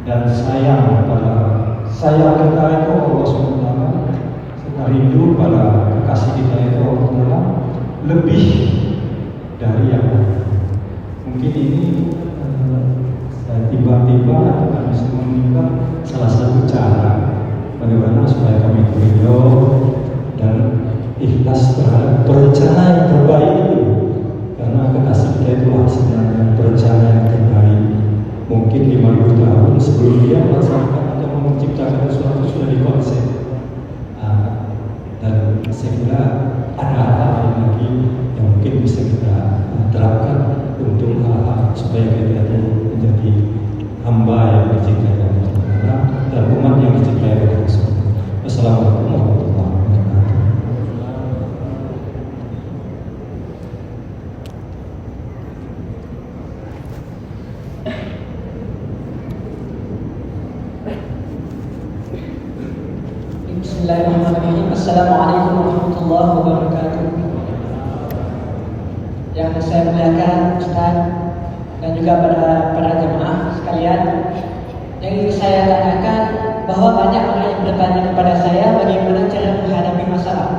dan sayang kita itu Allah SWT serta rindu pada kekasih kita itu Allah SWT lebih dari yang lain. Mungkin ini tiba-tiba kami semua meminta salah satu cara bagaimana supaya kami ridho dan ikhlas terhadap berencana yang terbaik itu, karena kekasih kita itulah sebenarnya berencana yang terbaik. Mungkin 5.000 tahun sebelum dia melaksanakan atau menciptakan sesuatu sudah dikonsep. Dan saya kira ada hal lagi yang mungkin bisa kita terapkan untuk hal-hal supaya kita itu menjadi hamba yang dicintai oleh Allah dan umat yang dicintai oleh Allah. Wassalamualaikum warahmatullahi wabarakatuh. Bismillahirrahmanirrahim. Assalamualaikum warahmatullahi wabarakatuh. Yang saya muliakan Ustaz dan juga para jemaah sekalian, yang ingin saya tanyakan bahwa banyak orang yang bertanya kepada saya bagaimana cara menghadapi masalah.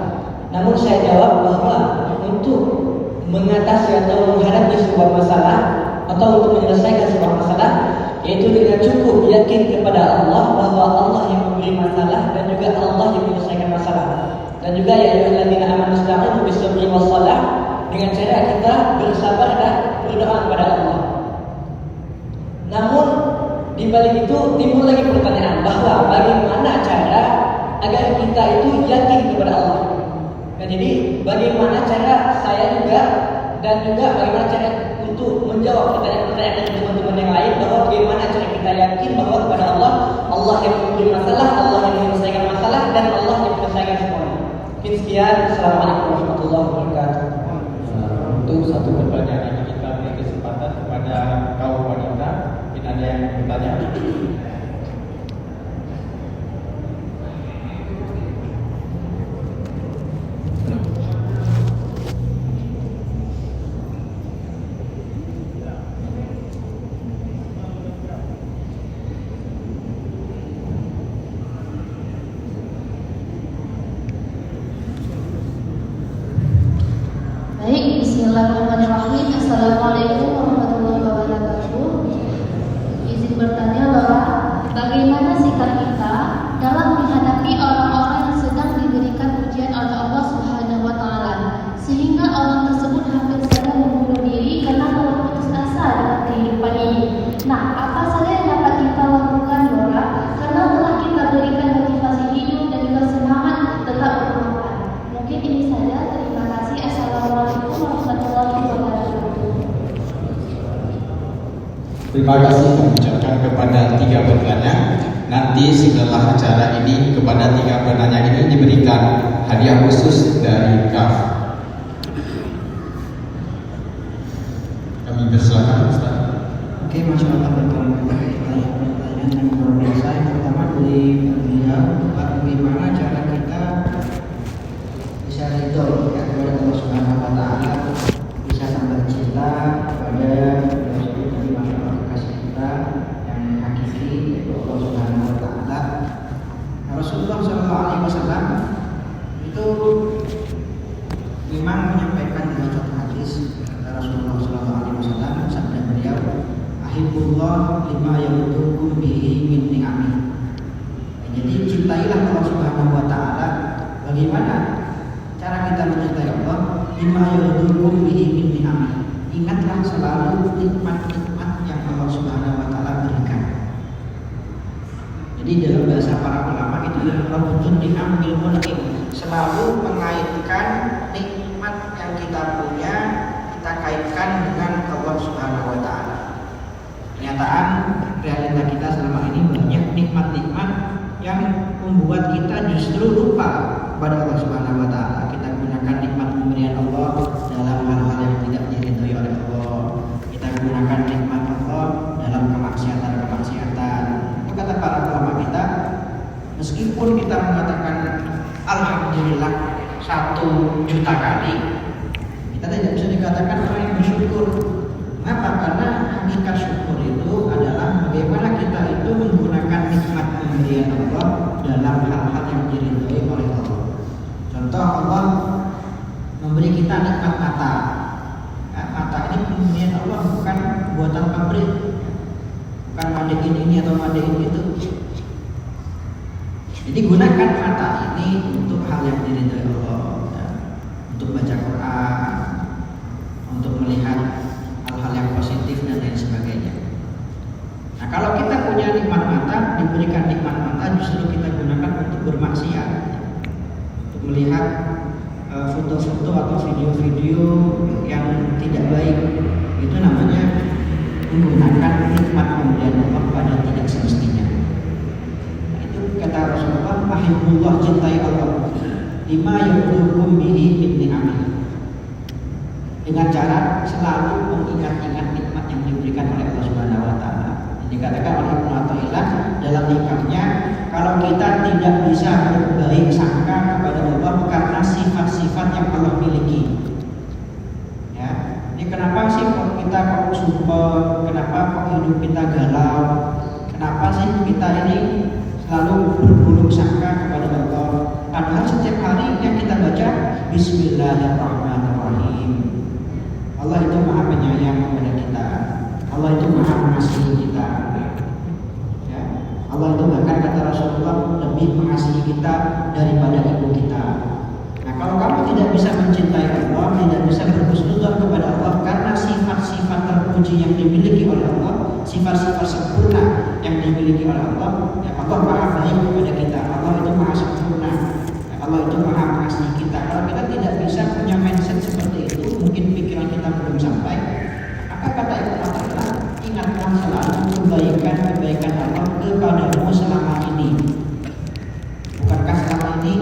Namun saya jawab bahwa untuk mengatasi atau menghadapi sebuah masalah atau untuk menyelesaikan sebuah masalah, yaitu dengan cukup yakin kepada Allah bahwa Allah yang memberi masalah dan juga Allah yang menyelesaikan masalah. Dan juga ya ayyuhalladzina amanu ista'inu bis-sabri was-shalah, dengan cara kita bersabar dan berdoa kepada Allah. Namun di balik itu timbul lagi pertanyaan bahwa bagaimana cara agar kita itu yakin kepada Allah. Dan jadi bagaimana cara saya juga dan juga bagaimana cara untuk menjawab pertanyaan-pertanyaan dari teman-teman yang lain bahwa bagaimana cara kita yakin bahwa kepada Allah, Allah yang memberi masalah, Allah yang menyelesaikan masalah, dan Allah yang menyelesaikan semuanya. Mungkin sekian. Assalamualaikum warahmatullahi wabarakatuh. Untuk satu pertanyaan ini kita beri kesempatan kepada kaum wanita. Mungkin ada yang bertanya. Baik, bismillahirrahmanirrahim. Assalamualaikum warahmatullahi wabarakatuh. Izin bertanya bahwa bagaimana sikap kita dalam menghadapi orang-orang yang sedang diberikan ujian oleh Allah Subhanahu wa taala, sehingga orang tersebut hampir saja membunuh diri karena telah putus asa dalam kehidupan ini. Nah, apa saja yang dapat kita lakukan, Dora, karena telah kita berikan motivasi hidup dan juga semangat tetap bermanfaat. Mungkin ini saja. Terima kasih. Assalamualaikum warahmatullahi wabarakatuh. Terima kasih kami ucapkan kepada 3 penanya. Nanti setelah acara ini kepada 3 penanya ini diberikan hadiah khusus dari KAF. Kami persilakan Ustaz. Oke, masyaallah, pertanyaan yang luar biasa. Yang pertama dari beliau, bagaimana cara kita bisa ridho ya kepada Allah Subhanahu wa taala, bisa tambah cinta kepada masyarakat kekasih kita yang hakiki, yaitu Allah Subhanahu wa taala. Rasulullah SAW itu memang menyampaikan dalam satu hadis, kata Rasulullah SAW, sabda beliau, "Ahibbullah lima yaghdukum bihi min ni'amih." Jadi cintailah Allah Subhanahu wa taala. Bagaimana cara kita mencintai Allah? Lima yaghdukum bihi min ni'amih. Ingatlah selalu nikmat-nikmat yang Allah Subhanahu wa taala berikan. Jadi dalam bahasa para ulama itu rabutun ni'am bil mun'im, selalu mengaitkan nikmat yang kita punya, kita kaitkan dengan Allah Subhanahu wa taala. Kenyataan realita kita selama ini banyak nikmat-nikmat yang membuat kita justru lupa kepada Allah Subhanahu wa taala. Kita gunakan nikmat pemberian Allah dalam hal-hal yang tidak diridhoi oleh Allah. Kita gunakan nikmat Allah dalam kemaksiatan-kemaksiatan. Itu kata para ulama kita, meskipun kita mengatakan alhamdulillah 1 juta kali, kita tidak bisa dikatakan orang yang bersyukur. Kenapa? Karena hakikat syukur itu adalah bagaimana kita itu menggunakan madein ini atau madein itu. Jadi gunakan mata ini untuk hal yang diridhai Allah, ya. Untuk baca Quran, untuk melihat hal-hal yang positif dan lain sebagainya. Nah, kalau kita punya nikmat mata, diberikan nikmat mata, justru kita gunakan untuk bermaksiat, untuk melihat foto-foto atau video-video yang tidak baik. Itu namanya menggunakan nikmat pemberian Allah pada tidak semestinya. Nah, itu kata Rasulullah, "Ahibbullah, cintai Allah, lima yu'dukum bihi min ni'amih." Dengan cara selalu mengingat-ingat nikmat yang diberikan oleh Allah Subhanahu wa taala. Dikatakan oleh Ibnu Athaillah dalam hikmahnya, kalau kita tidak bisa berbaik sangka kepada Allah karena sifat-sifat yang Allah miliki. Ya, ini kenapa sih kita kok super, kenapa kok hidup kita galau, kenapa sih kita ini selalu berburuk sangka kepada Allah? Padahal setiap hari yang kita baca Bismillahirrahmanirrahim. Allah itu maha penyayang kepada kita. Allah itu maha mengasihi kita. Ya. Allah itu bahkan kata Rasulullah lebih mengasihi kita daripada ibu kita. Nah, kalau kamu tidak bisa mencintai Allah, tidak bisa berhusnudzon kepada Allah karena sifat-sifat terpuji yang dimiliki oleh Allah, sifat-sifat sempurna yang dimiliki oleh Allah, ya Allah maha baik kepada kita. Allah itu maha sempurna. Ya, Allah itu maha mengasihi kita. Kalau kita tidak bisa punya mindset seperti itu, mungkin pikiran kita belum sampai. Maka kata Ibnu Athaillah, ingatkan selalu kebaikan-kebaikan Allah kepadamu selama ini. Bukankah selama ini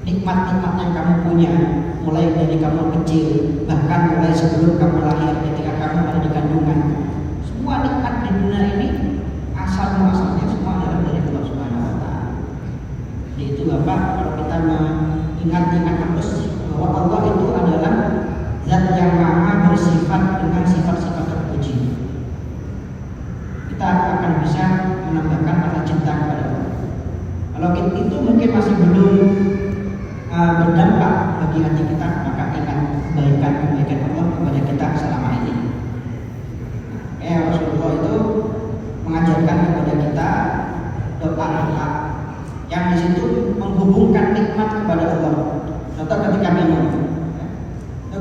nikmat-nikmat yang kamu punya, mulai dari kamu kecil, bahkan mulai sebelum kamu lahir, ketika kamu ada di kandungan, semua nikmat di dunia ini asal-muasalnya semua adalah dari Allah Subhanahu wa taala. Jadi itu Bapak, kalau kita mengingat-ingat terus bahwa Allah itu adalah Zat yang maha bersifat dengan sifat-sifat terpuji, kita akan bisa menambahkan rasa cinta kepada Allah. Kalau itu mungkin masih belum berdampak bagi hati kita, maka ingat kebaikan-kebaikan Allah kepada kita selama ini. Rasulullah itu mengajarkan kepada kita doa-doa yang di situ menghubungkan nikmat kepada Allah. Contoh ketika minum.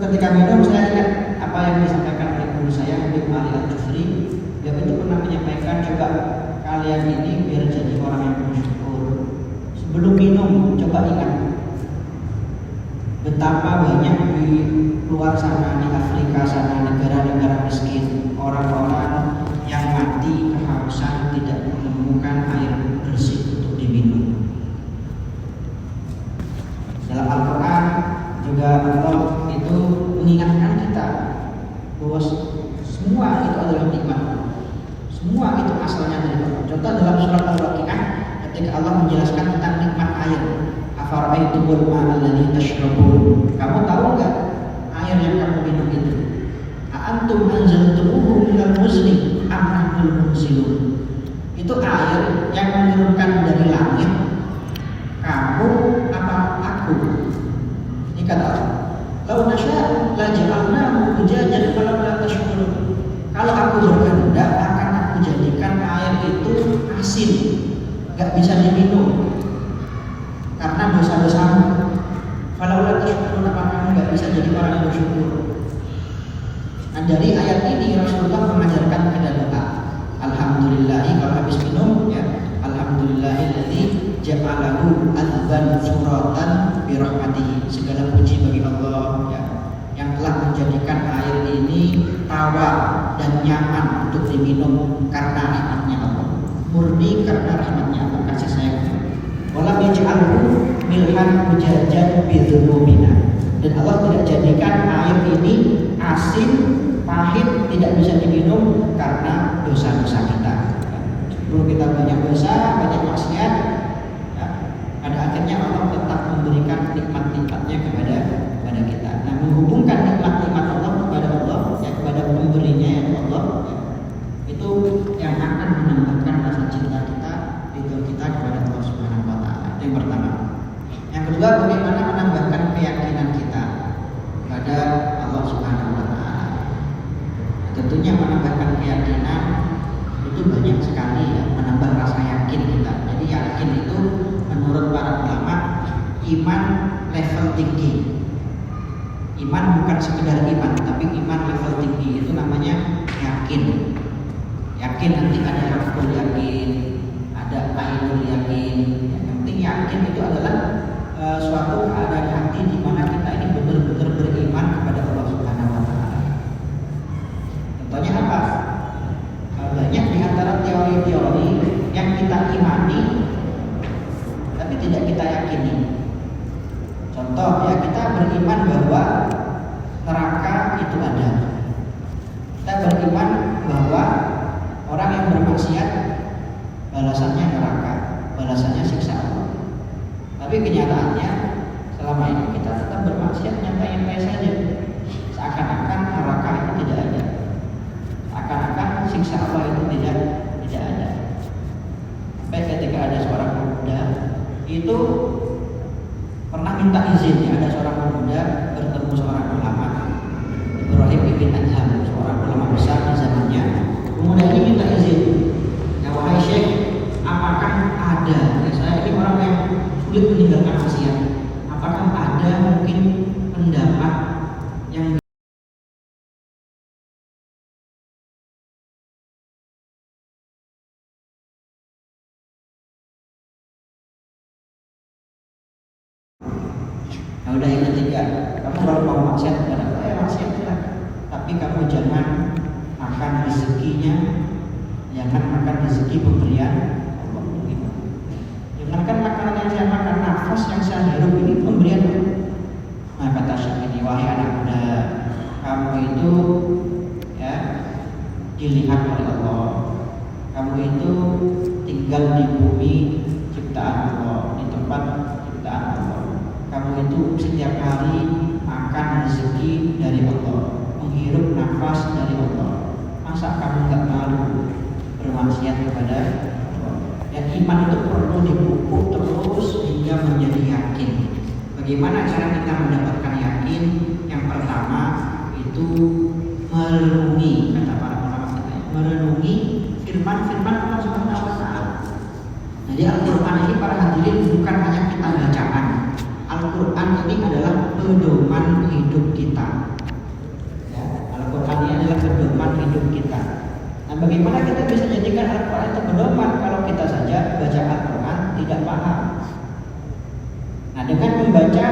Ketika minum, saya ingat apa yang disampaikan oleh guru saya, Habib Ali Al-Jufri. Dia itu pernah menyampaikan, coba kalian ini biar jadi orang yang bersyukur. Sebelum minum, coba ingat betapa banyak di luar sana, di Afrika sana, negara-negara miskin, orang-orang yang mati kehausan tidak menemukan air bersih untuk diminum. Dalam Al-Quran juga Allah itu mengingatkan kita bahwa semua itu adalah nikmat, semua itu asalnya dari Allah. Contoh dalam surat Al-Waqiah ketika Allah menjelaskan tentang nikmat air, afara'aitumul ma'a alladzi tashrabun, kamu tahu enggak air yang kamu minum itu? A'antum anzaltumuhu minal muzni am nahnul munzilun? Itu air yang menurunkan dari langit, kamu apa aku? Ini kata Allah, lau nasya'u la ja'alnahu ujajan falam la tashkurun. Kalau aku berkehendak akan aku jadikan air itu asin, gak bisa diminum karena dosa-dosamu. Falam la tashkurun, apa kamu gak bisa jadi orang yang bersyukur? Nah, dari ayat ini Rasulullah mengajarkan kita doa. Alhamdulillahi, kalau habis minum ya, alhamdulillahilladzi ja'alahu adban suratan bi rahmatihi. Segala puji bagi Allah ya, yang telah menjadikan air ini tawar dan nyaman untuk diminum karena rahmatnya Allah, murni karena rahmatnya Allah, kasih sayang. Walam yaj'alhu milhan ujajan bi dzunubina. Dan Allah tidak jadikan air ini asin, pahit, tidak bisa diminum karena dosa-dosa kita. Sebelum kita banyak dosa, banyak maksiat, ya, pada akhirnya Allah tetap memberikan nikmat-nikmatnya kepada kita. Nah, menghubungkan nikmat-nikmat Allah kepada Allah, ya, kepada pemberinya yang Allah, ya, itu yang akan menambahkan rasa cinta kita, ridho kita kepada Allah Subhanahu wa taala. Yang pertama. Yang kedua, bagaimana menambahkan keyakinan kita kepada Allah Subhanahu wa taala. Tentunya menambahkan keyakinan itu iman level tinggi. Iman bukan sekedar iman, tapi iman level tinggi itu namanya yakin. Yakin nanti ada hakul yakin, ada ainul yakin. Yang penting yakin itu adalah suatu keadaan hati di mana kita ini benar-benar beriman kepada Allah Subhanahu wa taala. Contohnya apa? Banyak di antara teori-teori yang kita imani tapi tidak kita yakini. Contoh ya, kita beriman bahwa neraka itu ada. Kita beriman bahwa orang yang bermaksiat balasannya neraka, balasannya siksa Allah. Tapi kenyataannya selama ini kita tetap bermaksiat nyantai-nyantai saja. Seakan-akan neraka itu tidak ada. Seakan-akan siksa Allah itu tidak ada. Sampai ketika ada seorang pemuda itu pernah minta izin, ya, ada seorang pemuda bertemu seorang ulama, Ibrahim ibn Adham, seorang ulama besar di zamannya. Pemuda ini minta izin, ya wahai Syekh, apakah ada, ya saya ini orang yang sulit meninggalkan maksiat, apakah ada mungkin pendapat yang nah, udah yang ketiga, kamu kalau mau maksiat kepada Allah ya maksiat silakan, tapi kamu jangan makan rezekinya, jangan makan rezeki pemberian Allah. Jangankan makanan yang saya makan, nafas yang saya hirup ini pemberian Allah. Nah kata Syekh ini, wahai anak muda, kamu itu ya dilihat oleh Allah, kamu itu tinggal di bumi ciptaan Allah, di tempat ciptaan Allah. Kamu itu setiap hari makan rezeki dari Allah, menghirup nafas dari Allah. Masa kamu nggak malu bermaksiat kepada Allah? Dan iman itu perlu dipupuk terus hingga menjadi yakin. Bagaimana cara kita mendapatkan yakin? Yang pertama itu merenungi, kata para ulama kita, merenungi firman-firman Allah Subhanahu wa taala. Jadi Al-Qur'an ini para hadirin bukan hanya kita bacaan. Al-Quran ini adalah pedoman hidup kita. Ya, Al-Quran ini adalah pedoman hidup kita. Nah, bagaimana kita bisa jadikan Al-Quran itu pedoman kalau kita saja baca Al-Quran tidak paham? Nah, dengan membaca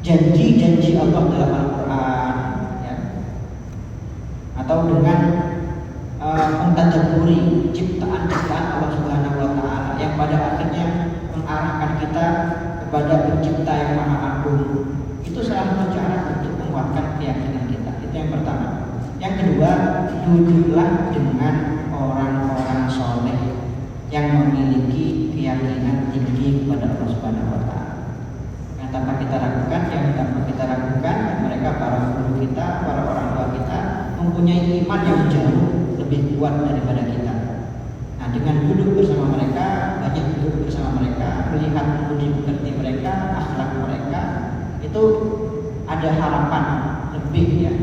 janji-janji Allah dalam Al-Quran, ya, atau dengan mentadabburi ciptaan-ciptaan Allah Subhanahu wa taala yang pada akhirnya mengarahkan kita kepada pencipta yang maha agung, itu salah satu cara untuk menguatkan keyakinan kita. Itu yang pertama. Yang kedua, duduklah dengan orang-orang soleh yang memiliki keyakinan tinggi kepada Allah Subhanahu wa taala. Yang tanpa kita ragukan, mereka para guru kita, para orang tua kita mempunyai iman yang jauh lebih kuat daripada kita. Nah, dengan duduk bersama mereka, banyak duduk bersama mereka, melihat budi pekerti mereka, akhlak mereka, itu ada harapan lebih, ya.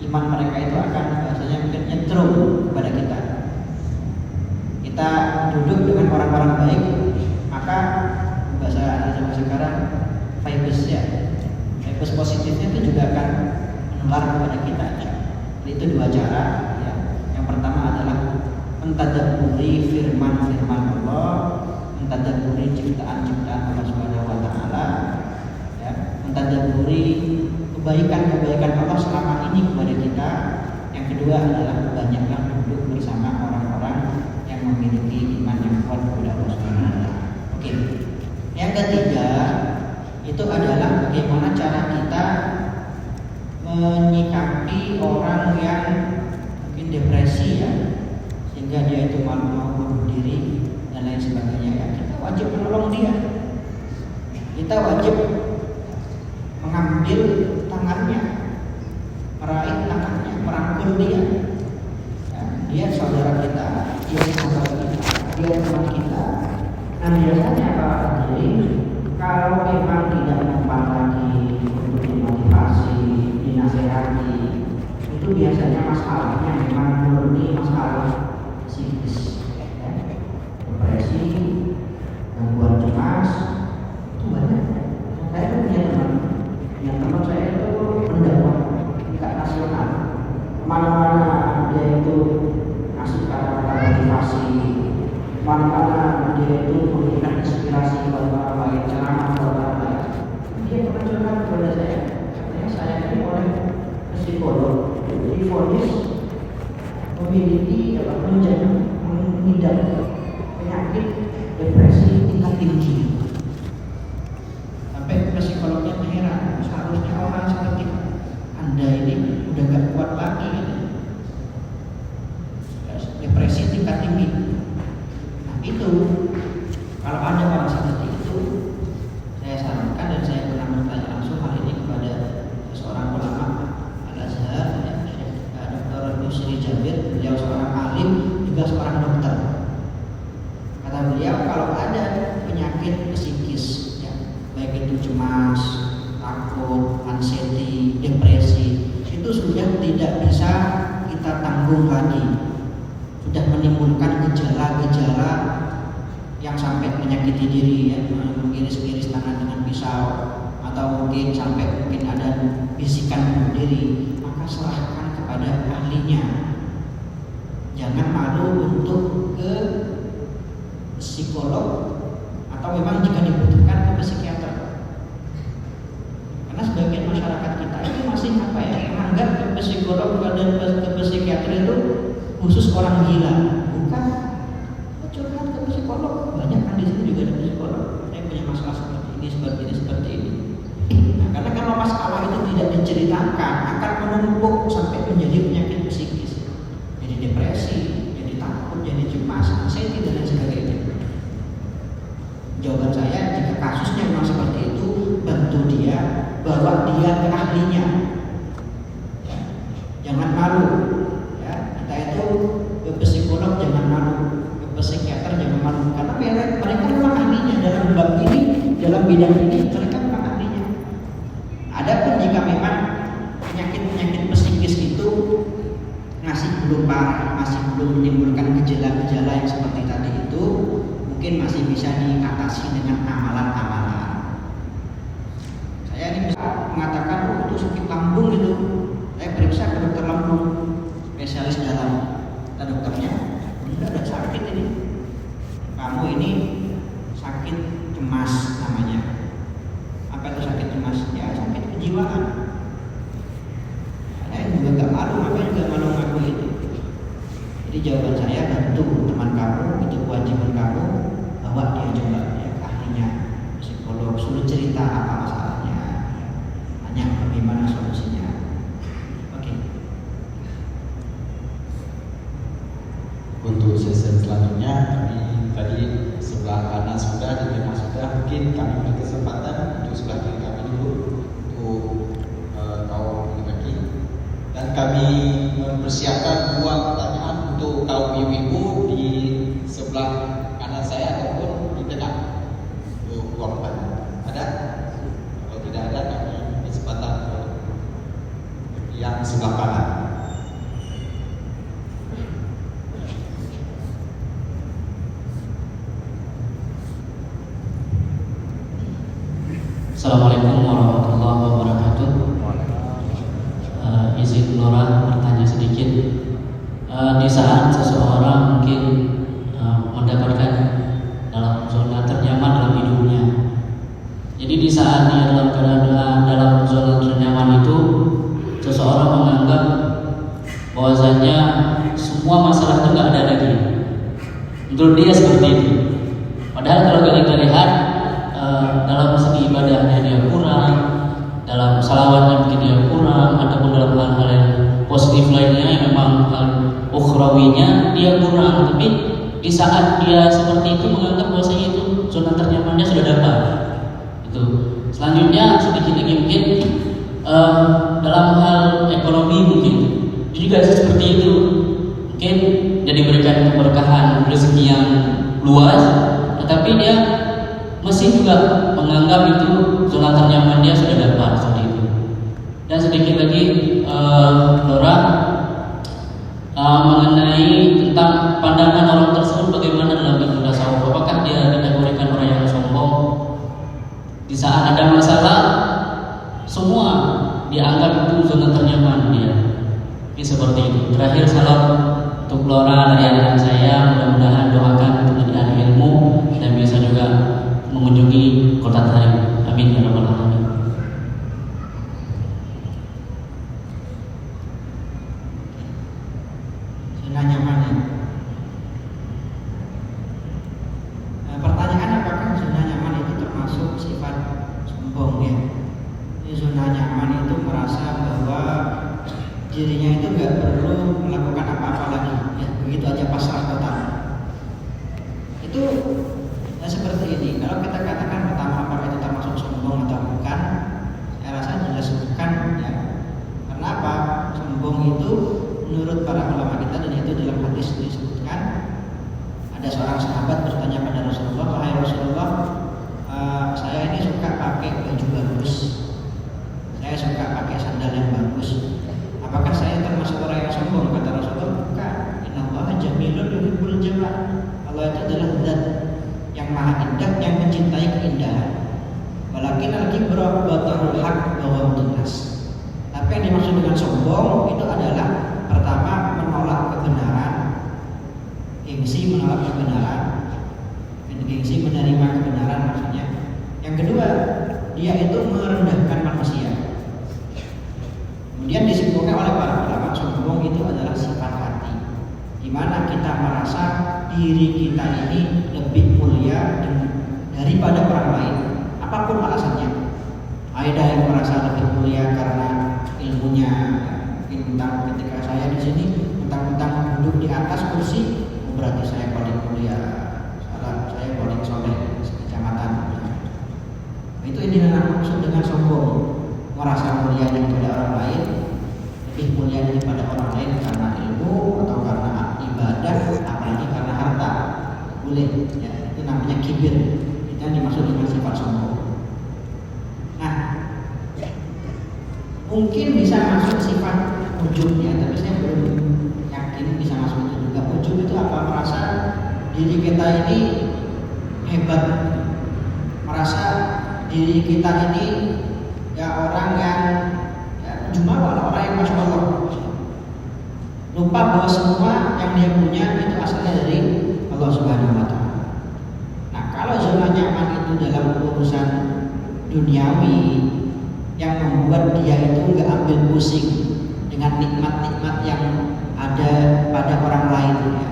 Iman mereka itu akan bahasanya mungkin nyetrum kepada kita. Kita duduk dengan orang-orang baik, maka bahasa zaman sekarang vibes, ya, vibes positifnya itu juga akan menular kepada kita. Jadi itu dua cara, ya. Yang pertama adalah mentadabburi firman-firman Allah, mentadabburi ciptaan-ciptaan Allah Subhanahu wa taala, ya, mentadabburi kebaikan-kebaikan Allah selama ini kepada kita. Yang kedua adalah banyaklah duduk bersama orang-orang yang memiliki iman yang kuat kepada Allah Subhanahu wa taala. Oke. Yang ketiga itu adalah bagaimana cara kita menyikapi orang yang mungkin depresi, ya, sehingga dia itu malu mau bunuh diri dan lain sebagainya. Ya, kita wajib menolong dia. Kita wajib mengambil tangannya, meraih tangannya, merangkul dia. Ya, dia saudara kita, dia saudara kita, dia teman kita. Nah, biasanya para hadirin kalau memang tidak mempan lagi untuk dimotivasi, dinasehati, itu biasanya masalahnya memang murni masalah psikis, ya. Depresi, gangguan cemas, itu banyak. mana dia itu memberikan inspirasi buat orang lain, ceramah buat orang lain. Dia pernah curhat kepada saya, katanya saya ini oleh psikolog divonis memiliki mengidap penyakit depresi tingkat tinggi. Sampai psikolognya heran, seharusnya orang seperti Anda ini udah gak kuat lagi gitu. Depresi tingkat tinggi. Nah itu, kalau ada orang seperti itu, saya sarankan dan saya pernah bertanya langsung hal ini kepada seorang ulama Al-Azhar, Dr. Yusri Jabir. Beliau seorang alim, juga seorang dokter. Kata beliau, kalau ada penyakit psikis, ya, baik itu cemas, takut, anxiety, depresi, itu sudah tidak bisa kita tanggung lagi. Sudah menimbulkan gejala-gejala yang sampai menyakiti diri, ya, mengiris-iris tangan dengan pisau, atau mungkin sampai mungkin ada bisikan bunuh diri, maka serahkan kepada ahlinya. Jangan malu untuk ke psikolog, atau memang jika dibutuhkan ke psikiater. Karena sebagian masyarakat kita ini masih menganggap ke psikolog dan ke psikiater itu khusus orang gila. Bukan, curhat ke psikolog. Banyak kan di sini juga ada psikolog. Saya punya masalah seperti ini, seperti ini. Nah, karena kalau masalah itu tidak diceritakan, akan menumpuk sampai menjadi penyakit psikis, jadi depresi, jadi takut, jadi cemas, anxiety dan lain sebagainya. Jawaban saya, jika kasusnya memang seperti itu, bantu dia, bawa dia ke ahlinya. Ya, jangan malu. Ke psikolog jangan malu, ke psikiater jangan malu, karena mereka memang ahlinya dalam bab ini, dalam bidang ini mereka memang ahlinya. Adapun jika memang penyakit psikis itu masih belum parah, masih belum menimbulkan gejala-gejala yang seperti tadi itu, mungkin masih bisa diatasi dengan amalan-amalan. Saya ini bisa mengatakan, oh itu sakit lambung itu, saya periksa ke dokter lambung, spesialis dalam. Kata dokternya, tidak ada sakit ini. Kamu ini sakit cemas namanya. Apa itu sakit cemas? Ya sakit kejiwaan. Saya juga gak malu, makanya juga malu ngaku itu. Jadi jawaban saya, bantu teman kamu, itu kewajiban kamu, bawa dia coba ya ke ahlinya, psikolog, suruh cerita apa masalahnya, tanya bagaimana solusinya. Untuk sesi selanjutnya, kami tadi sebelah kanan sudah, di tengah sudah, mungkin kami beri kesempatan untuk sebelah kiri kami dulu untuk kaum laki-laki, dan kami mempersiapkan 2 pertanyaan untuk kaum ibu-ibu di sebelah kanan saya ataupun di tengah. Untuk 2 pertanyaan ada? Kalau tidak ada, kami kesempatan yang sebelah kanan. Assalamualaikum warahmatullahi wabarakatuh. Izin Nora bertanya sedikit. Di saat seseorang mungkin mendapatkan dalam zona ternyaman dalam hidupnya, jadi di saat dia dalam keadaan dalam zona ternyaman itu, seseorang menganggap bahwasanya semua masalah itu nggak ada lagi. Menurut dia seperti itu. Padahal kalau kita lihat dalam segi ibadahnya dia kurang, dalam salawatnya mungkin dia kurang, ataupun dalam hal-hal yang positif lainnya yang memang hal ukhrawinya dia kurang. Tapi di saat dia seperti itu menganggap bahwasanya itu zona ternyamannya sudah dapat. Itu. Selanjutnya sedikit lagi mungkin dalam hal ekonomi mungkin juga seperti itu. Mungkin dia diberikan keberkahan rezeki yang luas, tetapi dia masih juga menganggap itu zona ternyaman dia sudah dapat seperti itu. Dan sedikit lagi Laura mengenai tentang pandangan orang tersebut bagaimana dalam ilmu tasawuf. Apakah dia dikategorikan orang yang sombong? Di saat ada masalah semua dianggap itu zona ternyaman dia. Ini seperti itu. Terakhir salam untuk Laura dari anak saya, mudah-mudahan doakan untuk menjadi sombong ya. Ini zona nyaman itu merasa bahwa dirinya itu nggak perlu melakukan apa-apa lagi, ya begitu aja pasrah total. Itu ya, seperti ini. Kalau kita katakan pertama apakah itu termasuk sombong atau bukan, saya rasa jelas bukan ya. Karena apa? Sombong itu menurut para ulama kita, dan itu dalam hadis disebutkan, ada seorang sahabat bertanya pada Rasulullah, wahai Rasulullah, saya ini suka pakai baju bagus, saya suka pakai sandal yang bagus, apakah saya termasuk orang yang sombong? Kata Rasulullah, bukan. Innallaha jamilun yuhibbul jamal. Allah itu adalah zat yang maha indah, yang mencintai keindahan. Walakin al-kibra batarul haq wa ghamdun nas. Tapi yang dimaksud dengan sombong itu adalah pertama menolak kebenaran, gengsi menolak kebenaran, gengsi menerima kebenaran maksudnya. Yang kedua, dia itu merendahkan manusia. Kemudian disimpulkan oleh para ulama, sombong itu adalah sifat hati, di mana kita merasa diri kita ini lebih mulia daripada orang lain, apapun alasannya. Ada yang merasa lebih mulia karena ilmunya, tentang ketika saya di sini tentang duduk di atas kursi, berarti saya paling mulia, saya paling soleh sekecamatan. Itu yang dimaksud dengan sombong, merasa mulia daripada orang lain, lebih mulia daripada orang lain karena ilmu atau karena ibadah, apalagi karena harta. Boleh, ya, itu namanya kibir. Itu yang dimaksud dengan sifat sombong. Nah, mungkin bisa masuk sifat ujub ya, tapi saya belum yakin bisa masuk itu juga. Ujub itu apa? Merasa diri kita ini hebat, merasa diri kita ini ya orang yang ya, jumawa, orang yang masya Allah, lupa bahwa semua yang dia punya itu asalnya dari Allah Subhanahu Wa Taala. Nah, kalau zona nyaman itu dalam urusan duniawi yang membuat dia itu nggak ambil pusing dengan nikmat-nikmat yang ada pada orang lain ya,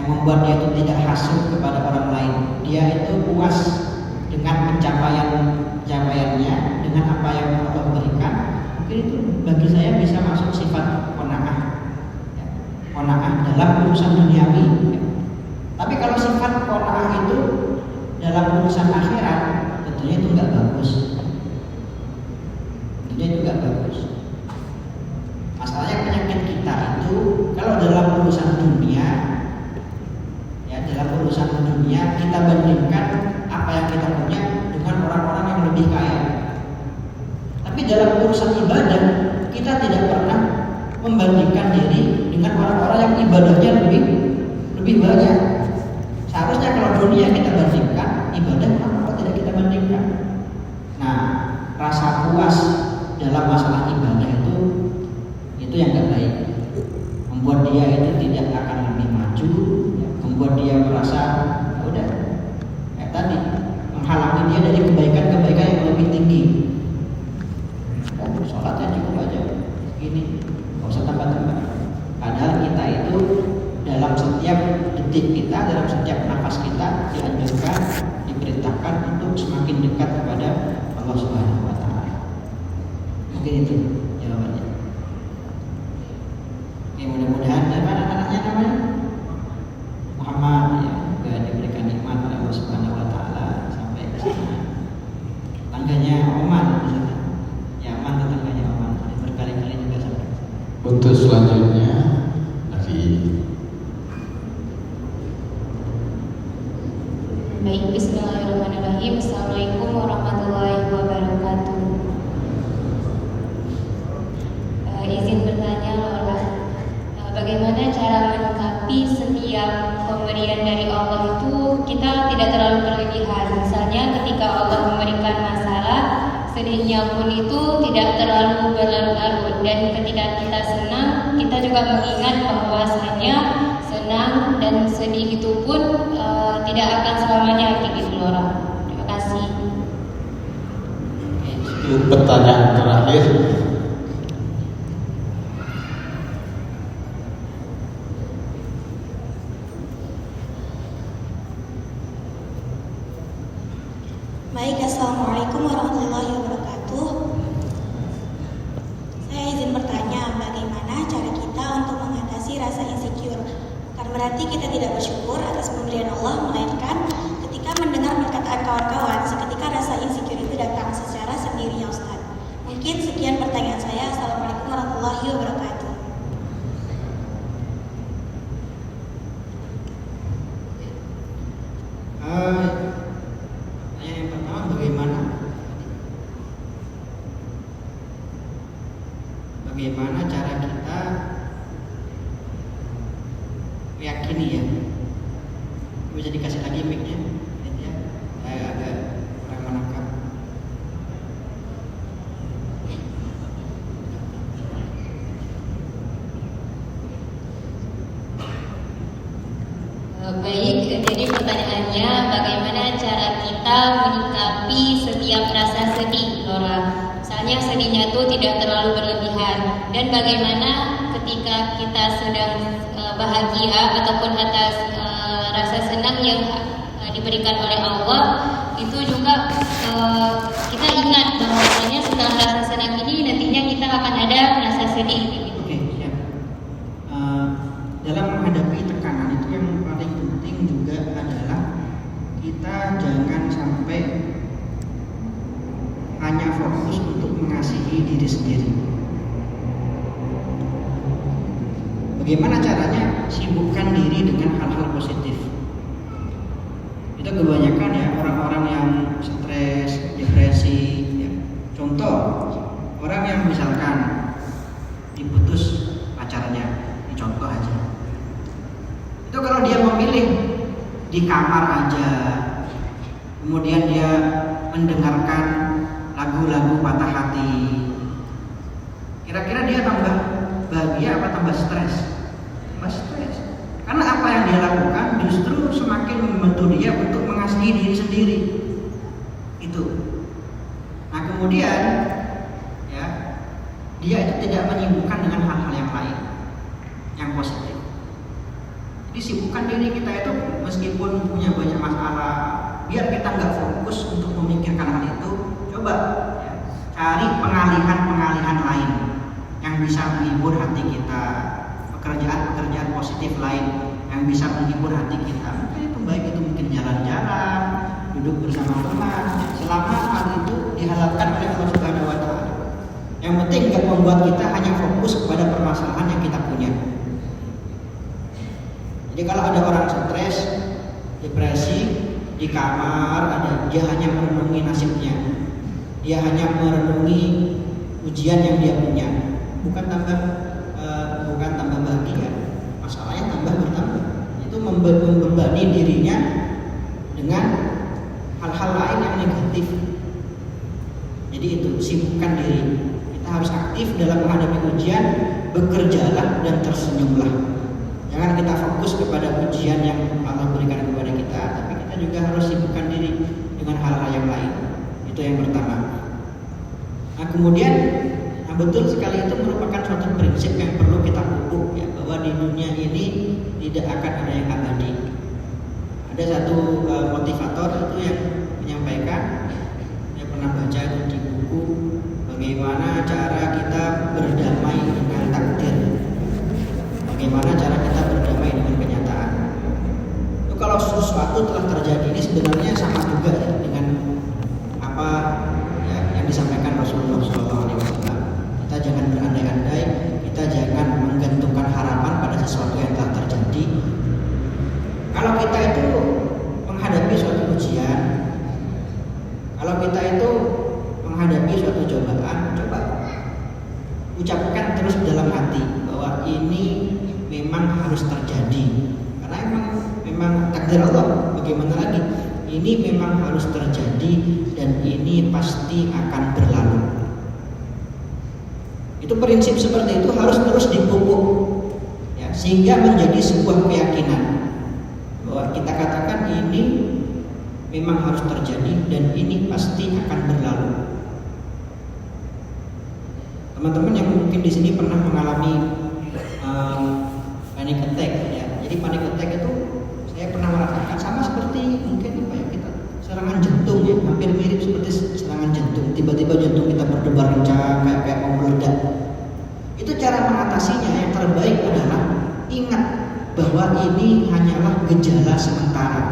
yang membuat dia itu tidak hasut kepada orang lain, dia itu puas dengan pencapaiannya, dengan apa yang Allah berikan, mungkin itu bagi saya bisa masuk sifat qanaah ya, qanaah dalam urusan duniawi ya. Tapi kalau sifat qanaah itu dalam urusan akhirat, tentunya itu nggak bagus. Itu nggak bagus. Masalahnya penyakit kita itu kalau dalam urusan dunia, ya dalam urusan dunia kita bandingkan apa yang kita punya dengan orang-orang yang lebih kaya. Tapi dalam urusan ibadah kita tidak pernah membandingkan diri dengan orang-orang yang ibadahnya lebih banyak. Seharusnya kalau dunia kita bandingkan, ibadah kenapa tidak kita bandingkan? Nah, rasa puas dalam masalah ibadah itu yang nggak baik, membuat dia itu tidak akan lebih maju, ya, membuat dia merasa ya udah kayak tadi, menghalangi dia dari kebaikan-kebaikan yang lebih tinggi. Dan sholatnya cukup aja gini, nggak usah tambah-tambah. Padahal kita itu dalam setiap detik kita, dalam setiap nafas kita dianjurkan, diperintahkan untuk semakin dekat kepada Allah Subhanahu Wa Taala. Mungkin itu jawabannya. Oke, mudah-mudahan mana anaknya namanya Muhammad ya, juga diberikan nikmat oleh Allah Subhanahu Wa Taala sampai ke sana. Tangganya Oman misalnya, Yaman tetangganya Oman, berkali-kali juga sampai ke sana. Untuk selanjutnya, Nafi. Baik, bismillahirrahmanirrahim. Assalamualaikum warahmatullahi wabarakatuh. Izin bertanya Lola, bagaimana cara menyikapi setiap pemberian dari Allah itu kita tidak terlalu berlebihan. Misalnya ketika Allah memberikan masalah, sedihnya pun itu tidak terlalu berlarut-larut. Dan ketika kita senang, kita juga mengingat bahwasanya senang dan sedih itu pun tidak akan selamanya gitu Lola. Terima kasih. Itu pertanyaan terakhir. Baik, Assalamualaikum warahmatullahi wabarakatuh. Saya izin bertanya, bagaimana cara kita untuk mengatasi rasa insecure? Bukan berarti kita tidak bersyukur atas pemberian Allah, melainkan ketika mendengar perkataan kawan-kawan, seketika rasa insecure itu datang secara sendirinya, Ustaz. Mungkin sekian pertanyaan saya. Assalamualaikum warahmatullahi wabarakatuh. Yang pertama, bagaimana cara kita meyakini ya? Bisa dikasih lagi mic-nya, ya? Saya agak kurang menangkap. Baik, jadi pertanyaannya bagaimana cara kita menyikapi setiap rasa sedih, Laura? Misalnya sedihnya itu tidak terlalu berlebihan, dan bagaimana ketika kita sedang bahagia ataupun atas rasa senang yang diberikan oleh Allah, itu juga kita ingat bahwasanya setelah rasa senang ini nantinya kita akan ada rasa sedih. Oke, siap. Dalam menghadapi tekanan itu yang paling penting juga adalah kita jangan sampai hanya fokus untuk mengasihi diri sendiri. Bagaimana caranya? Sibukkan diri dengan hal-hal positif. Itu kebanyakan ya orang-orang yang stres, depresi. Ya. Contoh, orang yang misalkan diputus pacarnya, ini contoh aja. Itu kalau dia memilih di kamar aja, kemudian dia mendengarkan lagu-lagu patah hati, kira-kira dia tambah bahagia apa tambah stres? Tambah stres. Karena apa yang dia lakukan justru semakin membantu dia untuk mengasihi diri sendiri. Itu. Nah kemudian ya, dia itu tidak menyibukkan dengan hal-hal yang lain yang positif. Jadi sibukkan diri kita itu meskipun punya banyak masalah, biar kita nggak fokus untuk memikirkan hal itu. Coba ya, cari pengalihan lain yang bisa menghibur hati kita, pekerjaan positif lain yang bisa menghibur hati kita. Mungkin itu baik, itu mungkin jalan-jalan, duduk bersama teman, selama hal itu dihalalkan oleh Allah Subhanahu wa Ta'ala. Yang penting nggak membuat kita hanya fokus kepada permasalahan yang kita punya. Jadi kalau ada orang stres, depresi, di kamar dia hanya merenungi nasibnya, dia hanya merenungi ujian yang dia punya, bukan tambah bahagia, masalahnya tambah bertambah. Itu membebani dirinya dengan hal-hal lain yang negatif. Jadi itu, sibukkan diri. Kita harus aktif dalam menghadapi ujian, bekerjalah dan tersenyumlah. Jangan kita fokus kepada ujian yang Allah berikan kepada kita, tapi kita juga harus sibukkan diri dengan hal-hal yang lain. Itu yang pertama. Nah kemudian, betul sekali, itu merupakan suatu prinsip yang perlu kita pupuk ya, bahwa di dunia ini tidak akan ada yang abadi. Ada satu motivator itu yang menyampaikan, saya pernah baca itu di buku, bagaimana cara kita berdamai dengan takdir. Bagaimana cara kita berdamai dengan kenyataan. Itu kalau sesuatu telah terjadi, ini sebenarnya sama juga ya, dengan apa ya, yang disampaikan Rasulullah SAW. Kita jangan berandai-andai, kita jangan menggantungkan harapan pada sesuatu yang telah terjadi. Kalau kita itu menghadapi suatu ujian, kalau kita itu menghadapi suatu cobaan, coba ucapkan terus dalam hati bahwa ini memang harus terjadi, karena memang takdir Allah. Bagaimana lagi? Ini memang harus terjadi dan ini pasti akan berlalu. Itu prinsip seperti itu harus terus dipupuk ya, sehingga menjadi sebuah keyakinan bahwa kita katakan ini memang harus terjadi dan ini pasti akan berlalu. Teman-teman yang mungkin di sini pernah mengalami panic attack ya. Jadi panic attack itu saya pernah merasakan sama seperti mungkin apa ya, kita serangan jantung ya, hampir mirip gejala sementara.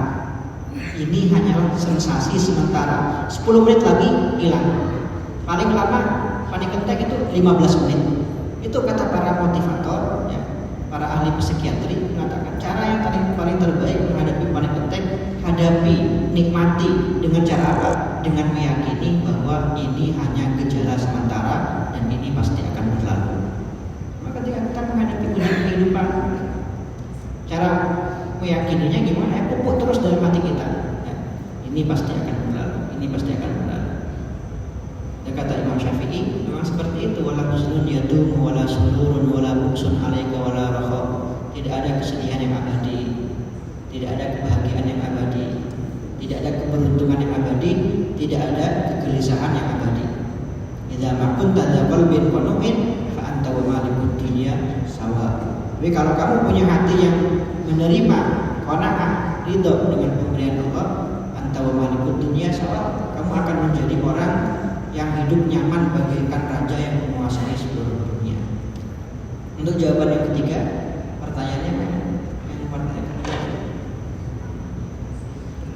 Ini hanyalah sensasi sementara. 10 menit lagi hilang. Paling lama panic attack itu 15 menit. Itu kata para motivator, ya, para ahli psikiatri mengatakan cara yang paling terbaik menghadapi panic attack, hadapi, nikmati dengan cara apa? Dengan meyakini bahwa ini hanya gejala sementara dan ini pasti akan berlalu. Maka ketika kita menghadapi ujian kehidupan, cara meyakininya gimana? Ya, pupuk terus dalam hati kita. Ya, ini pasti akan berlalu. Ini pasti akan berlalu. Dan kata Imam Syafi'i memang seperti itu. Wala huzunun yadum, wala sururun, wala buksun alaika, wala raha. Tidak ada kesedihan yang abadi, tidak ada kebahagiaan yang abadi, tidak ada keberuntungan yang abadi, tidak ada kegelisahan yang abadi. Idza ma kunta dza qalbin qanu'in fa anta wa malikud dunya sawa. Jadi kalau kamu punya hati yang menerima qanaah, ridho dengan pemberian Allah, anta wa malikud dunya sawa, kamu akan menjadi orang yang hidup nyaman bagaikan raja yang menguasai seluruh dunia. Untuk jawaban yang ketiga, pertanyaannya yang pertanyaan kedua,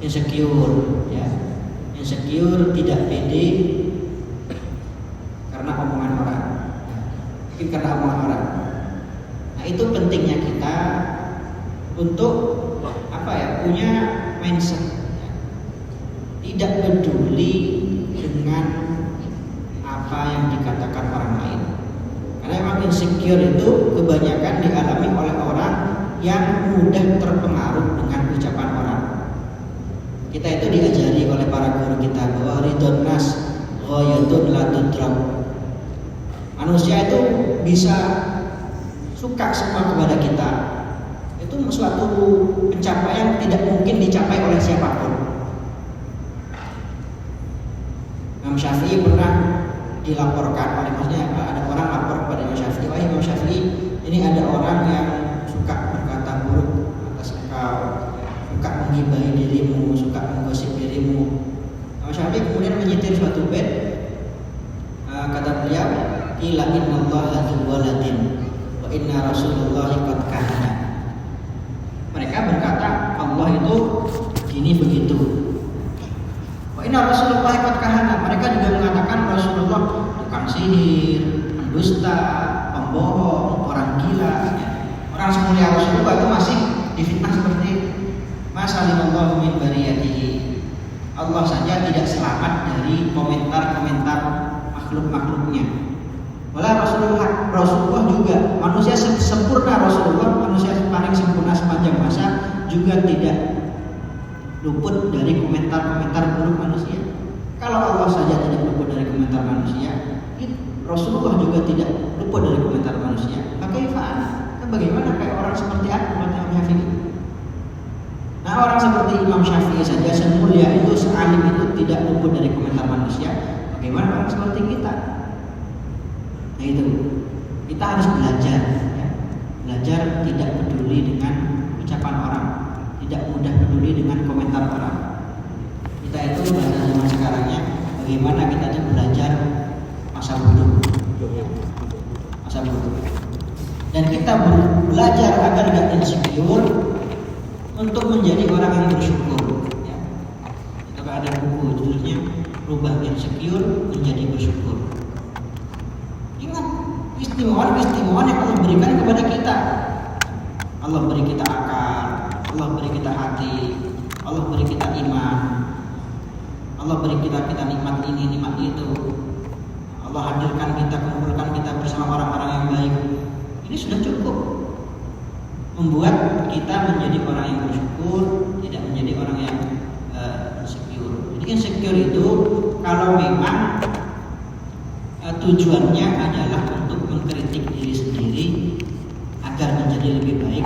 insecure, ya. Insecure, tidak pede karena omongan orang, mungkin karena omongan orang. Nah, itu pentingnya kita untuk apa ya, punya mindset, ya. Tidak peduli dengan apa yang dikatakan orang lain. Karena memang insecure itu kebanyakan dialami oleh orang yang mudah terpengaruh dengan ucapan orang. Kita itu diajari oleh para guru kita bahwa ridhon nas ghayatun la tudrak. Manusia itu bisa suka semua kepada kita. Itu suatu pencapaian tidak mungkin dicapai oleh siapapun. Imam Syafi'i pernah dilaporkan oleh, maksudnya ada orang lapor kepada Imam Syafi'i, wahai Imam Syafi'i, ini ada orang yang suka berkata buruk atas engkau, suka menggibahi dirimu, suka menggosip dirimu. Imam Syafi'i kemudian menyitir suatu bait, kata beliau, qila innallaha dzu waladin wa inna rasulullahi qad kahana. Mereka berkata Allah itu gini begitu. Wa inna rasulullahi qad kahana. Mereka juga mengatakan Rasulullah tukang sihir, pendusta, pembohong, orang gila, ya. Orang semulia Rasulullah itu masih difitnah seperti itu. Masalimallahu min bariyatihi. Allah saja tidak selamat dari komentar-komentar makhluk-makhluknya. Wala Rasulullah juga manusia sempurna, Rasulullah manusia paling sempurna sepanjang masa juga tidak luput dari komentar-komentar buruk manusia. Kalau Allah saja tidak luput dari komentar manusia, Rasulullah juga tidak luput dari komentar manusia. Bagaimana kayak orang seperti aku, Imam Syafi'i? Nah, orang seperti Imam Syafi'i saja semulia itu, sealim itu tidak luput dari komentar manusia. Bagaimana orang seperti kita? Nah itu, kita harus belajar, ya. Belajar tidak peduli dengan ucapan orang, tidak mudah peduli dengan komentar orang. Kita itu bahasa zaman sekarangnya, bagaimana kita itu belajar masa bodoh, masa bodoh. Dan kita belajar agar gak insecure untuk menjadi orang yang bersyukur, ya. Kita ada buku judulnya Rubah Insecure Menjadi Bersyukur. Ingat keistimewaan yang Allah berikan kepada kita. Allah beri kita akal, Allah beri kita hati, Allah beri kita iman, Allah beri kita nikmat ini, nikmat itu. Allah hadirkan kita, kumpulkan kita bersama orang-orang yang baik. Ini sudah cukup membuat kita menjadi orang yang bersyukur, tidak menjadi orang yang insecure. Jadi insecure itu kalau memang tujuannya adalah untuk mengkritik diri sendiri agar menjadi lebih baik,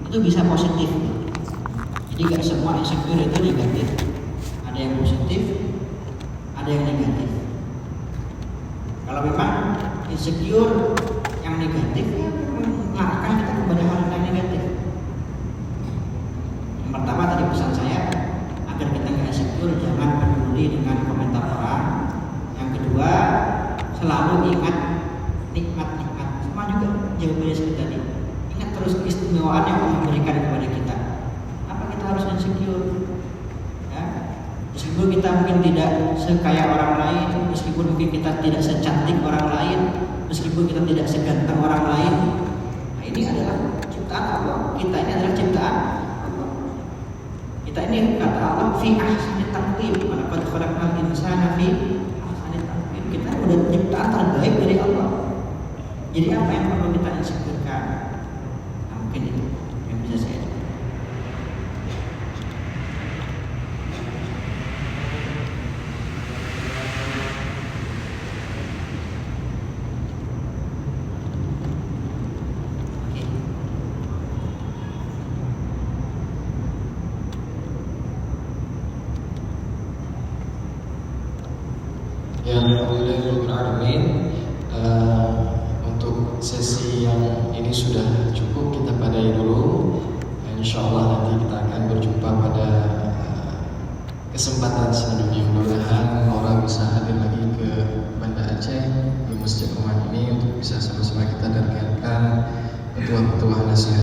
itu bisa positif. Jadi gak semua insecure itu negatif. Ada yang positif, ada yang negatif. Kalau memang insecure yang negatif, mengarahkan kita kepada hal yang negatif. Yang pertama tadi pesan saya, agar kita nggak insecure, jangan peduli dengan komentar orang. Yang kedua, selalu ingat nikmat-nikmat. Semua juga jawabannya seperti tadi. Ingat terus keistimewaan yang Allah berikan kepada kita. Apa Meskipun kita mungkin tidak sekaya orang lain, meskipun mungkin kita tidak secantik orang lain, meskipun kita tidak seganteng orang lain, nah ini adalah ciptaan Allah. Kita ini adalah ciptaan Allah. Kita ini kata Allah fi ahsani taqwim, wa laqad khalaqnal insana fi ahsani taqwim. Kita udah ciptaan terbaik dari Allah. Jadi apa yang perlu kita insyukurkan? Nah, mungkin itu yang bisa saya jawab. Ya, alhamdulillahirobbilalamin. Untuk sesi yang ini sudah cukup, kita padai dulu. Insya Allah nanti kita akan berjumpa pada kesempatan selanjutnya. Mudah-mudahan orang bisa hadir lagi ke Banda Aceh, di Masjid Umat ini, untuk bisa sama-sama kita dengarkan petuah-petuah nasihat.